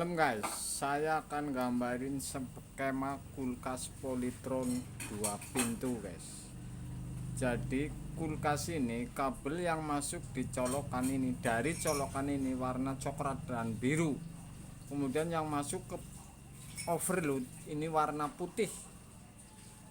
Malam guys, saya akan gambarin skema kulkas Polytron 2 pintu guys. Jadi kulkas ini kabel yang masuk di colokan ini, dari colokan ini warna coklat dan biru. Kemudian yang masuk ke overload ini warna putih.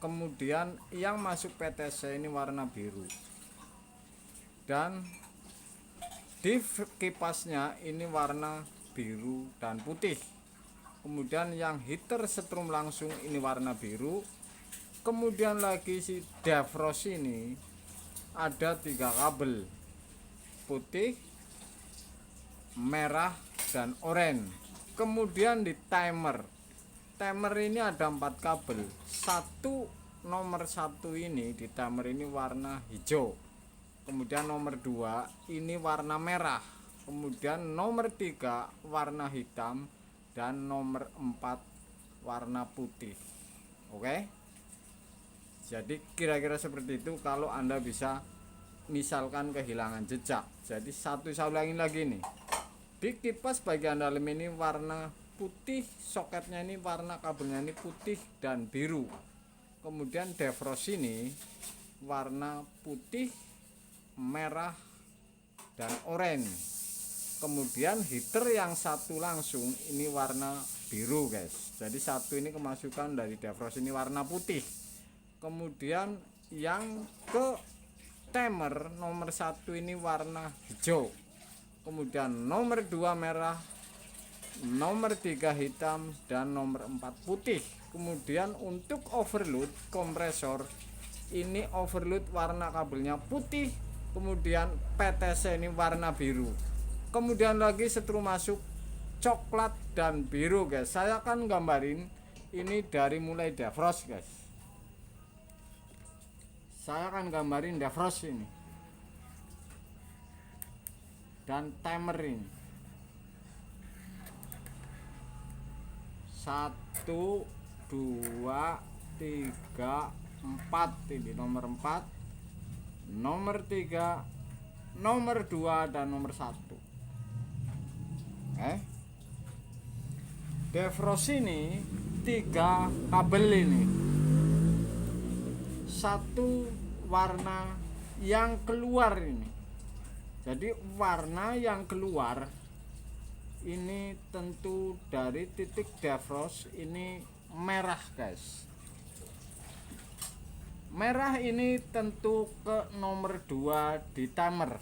Kemudian yang masuk PTC ini warna biru. Dan di kipasnya ini warna biru dan putih. Kemudian yang heater setrum langsung ini warna biru. Kemudian lagi si defrost ini ada 3 kabel, putih, merah, dan oranye. Kemudian di timer ini ada 4 kabel. Nomor 1 ini di timer ini warna hijau. Kemudian nomor 2 ini warna merah. Kemudian nomor 3 warna hitam. Dan nomor 4 warna putih. Oke. Jadi kira-kira seperti itu kalau Anda bisa misalkan kehilangan jejak. Jadi saya ulangin lagi nih. Di kipas bagian dalam ini warna putih, soketnya ini warna kabelnya ini putih dan biru. Kemudian defrost ini warna putih, merah, dan oranye. Kemudian heater yang satu langsung ini warna biru guys. Jadi satu ini kemasukan dari defrost ini warna putih. Kemudian yang ke timer nomor 1 ini warna hijau. Kemudian nomor 2 merah, nomor 3 hitam, dan nomor 4 putih. Kemudian untuk overload kompresor ini overload warna kabelnya putih. Kemudian PTC ini warna biru. Kemudian lagi setrum masuk coklat dan biru guys. Saya akan gambarin ini dari mulai defrost guys. Saya akan gambarin defrost ini dan timer ini. 1, 2, 3, 4 ini nomor 4, nomor 3, nomor 2, dan nomor 1. Defrost ini 3 kabel ini. 1 warna yang keluar ini. Jadi warna yang keluar ini tentu dari titik defrost ini merah guys. Merah ini tentu ke nomor 2 di timer.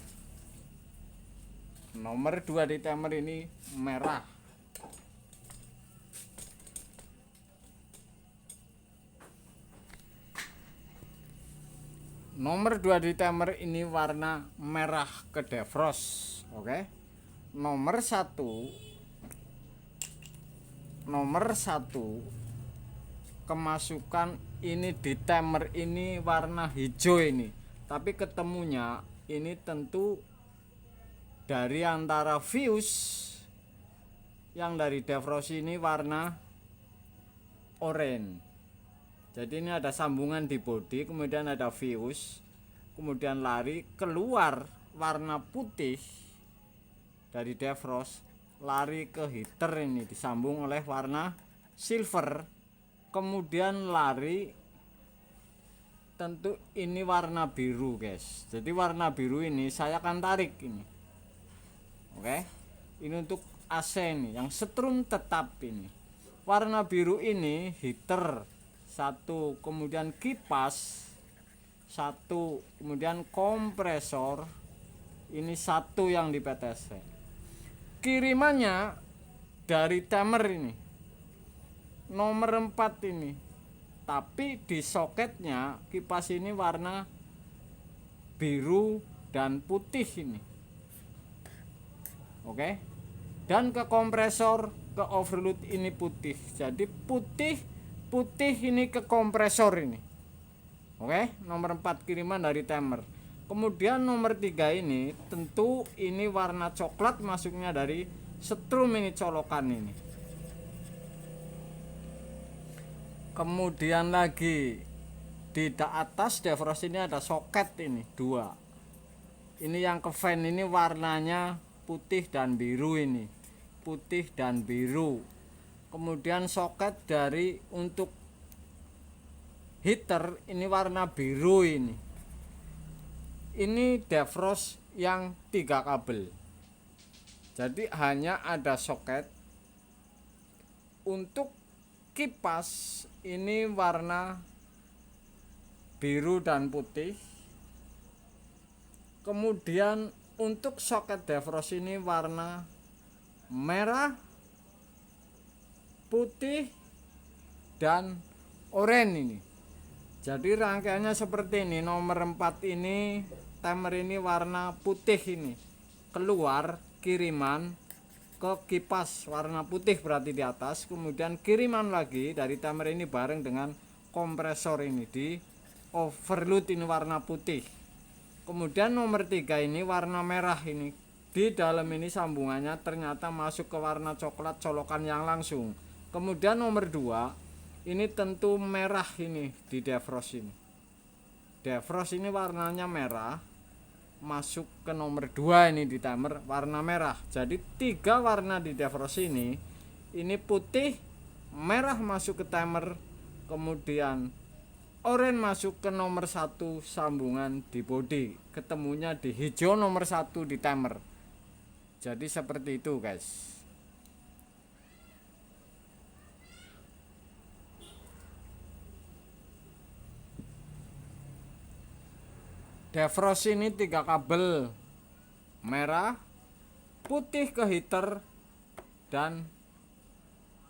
Nomor 2 di timer ini merah. Nomor 2 di timer ini warna merah ke defrost. Oke. Nomor 1 kemasukan ini di timer ini warna hijau ini. Tapi ketemunya ini tentu dari antara fuse yang dari defrost ini warna oranye. Jadi ini ada sambungan di bodi, kemudian ada fuse, kemudian lari keluar warna putih dari defrost, lari ke heater ini disambung oleh warna silver, kemudian lari tentu ini warna biru guys. Jadi warna biru ini saya akan tarik ini. Oke. Ini untuk AC ini yang setrum tetap ini. Warna biru ini heater 1, kemudian kipas 1, kemudian kompresor ini 1 yang di PTC. Kirimannya dari timer ini nomor 4 ini. Tapi di soketnya kipas ini warna biru dan putih ini. Oke. Dan ke kompresor ke overload ini putih. Jadi putih ini ke kompresor ini. Oke, nomor 4 kiriman dari timer. Kemudian nomor 3 ini tentu ini warna coklat masuknya dari setrum ini colokan ini. Kemudian lagi di atas defrost ini ada soket ini 2. Ini yang ke fan ini warnanya putih dan biru ini. putih dan biru. Kemudian soket dari untuk heater ini warna biru ini. Ini defrost yang 3 kabel. Jadi hanya ada soket. Untuk kipas ini warna biru dan putih. Kemudian untuk soket defrost ini warna merah, putih, dan oranye ini. Jadi rangkaiannya seperti ini. Nomor 4 ini timer ini warna putih ini. Keluar kiriman ke kipas warna putih berarti di atas. Kemudian kiriman lagi dari timer ini bareng dengan kompresor ini di overload ini warna putih. Kemudian nomor 3 ini warna merah ini. Di dalam ini sambungannya ternyata masuk ke warna coklat colokan yang langsung. Kemudian nomor 2 ini tentu merah ini di defrost ini. Defrost ini warnanya merah, masuk ke nomor 2 ini di timer warna merah. Jadi 3 warna di defrost ini putih, merah masuk ke timer, kemudian oranye masuk ke nomor 1 sambungan di body, ketemunya di hijau nomor 1 di timer. Jadi seperti itu guys. Defrost ini 3 kabel, merah, putih ke heater, dan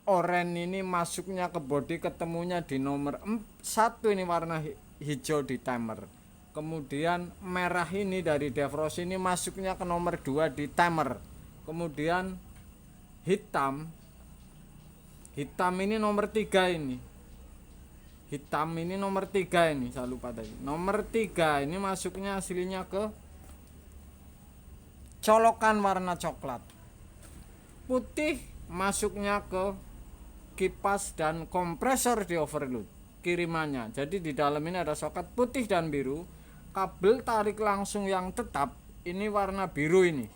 oranye ini masuknya ke body, ketemunya di nomor 1 ini warna hijau di timer. Kemudian merah ini dari defrost ini masuknya ke nomor 2 di timer. Kemudian hitam ini nomor 3 ini. Hitam ini nomor 3 ini, saya lupa tadi. Nomor 3 ini masuknya aslinya ke colokan warna coklat. Putih masuknya ke kipas dan kompresor di overload kirimannya. Jadi di dalam ini ada soket putih dan biru. Kabel tarik langsung yang tetap ini warna biru ini.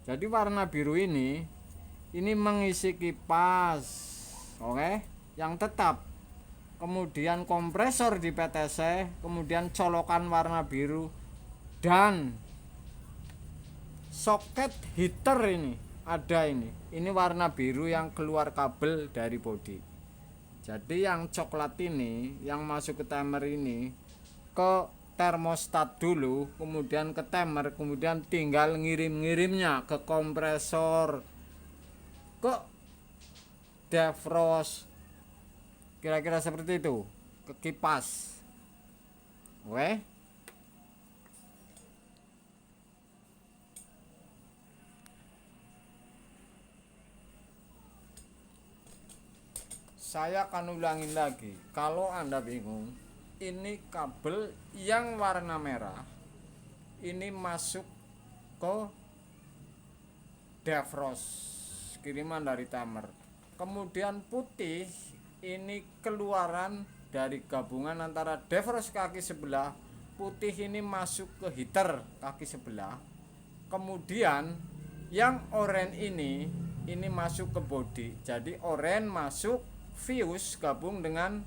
Jadi warna biru ini mengisi kipas, oke, yang tetap. Kemudian kompresor di PTC, kemudian colokan warna biru, dan soket heater ini ada ini warna biru yang keluar kabel dari body. Jadi yang coklat ini yang masuk ke timer ini ke termostat dulu, kemudian ke timer, kemudian tinggal ngirimnya ke kompresor, ke defrost, kira-kira seperti itu, ke kipas. Oke. Saya akan ulangin lagi, kalau Anda bingung, ini kabel yang warna merah ini masuk ke defrost kiriman dari timer. Kemudian putih ini keluaran dari gabungan antara defrost kaki sebelah, putih ini masuk ke heater kaki sebelah. Kemudian yang oranye ini masuk ke body. Jadi oranye masuk fuse gabung dengan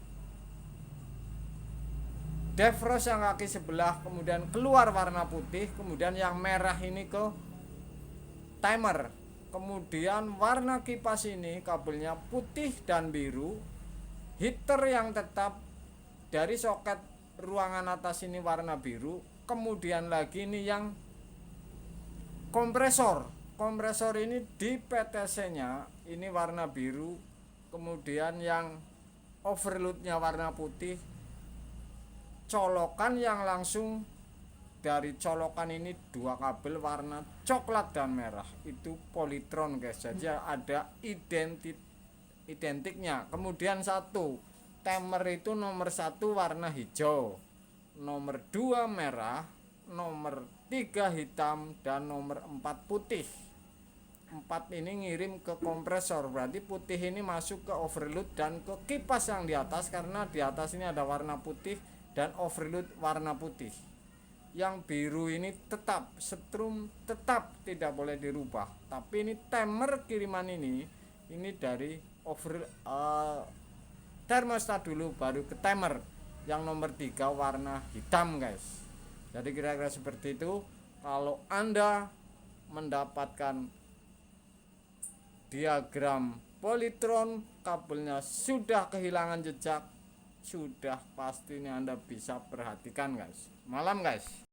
defrost yang kaki sebelah, kemudian keluar warna putih, kemudian yang merah ini ke timer. Kemudian warna kipas ini kabelnya putih dan biru. Heater yang tetap dari soket ruangan atas ini warna biru. Kemudian lagi ini yang kompresor. Kompresor ini di PTC nya ini warna biru. Kemudian yang overloadnya warna putih. Colokan yang langsung dari colokan ini 2 kabel warna coklat dan merah, itu polytron guys. Jadi ada identiknya. Kemudian timer itu nomor 1 warna hijau, nomor 2 merah, nomor 3 hitam, dan nomor 4 putih. 4 ini ngirim ke kompresor, berarti putih ini masuk ke overload dan ke kipas yang di atas, karena di atas ini ada warna putih dan overload warna putih. yang biru ini tetap setrum, tetap tidak boleh dirubah. Tapi ini timer kiriman ini dari thermostat dulu baru ke timer yang nomor 3 warna hitam guys. Jadi kira-kira seperti itu. Kalau Anda mendapatkan diagram polytron, kabelnya sudah kehilangan jejak, sudah pastinya Anda bisa perhatikan guys. Malam guys.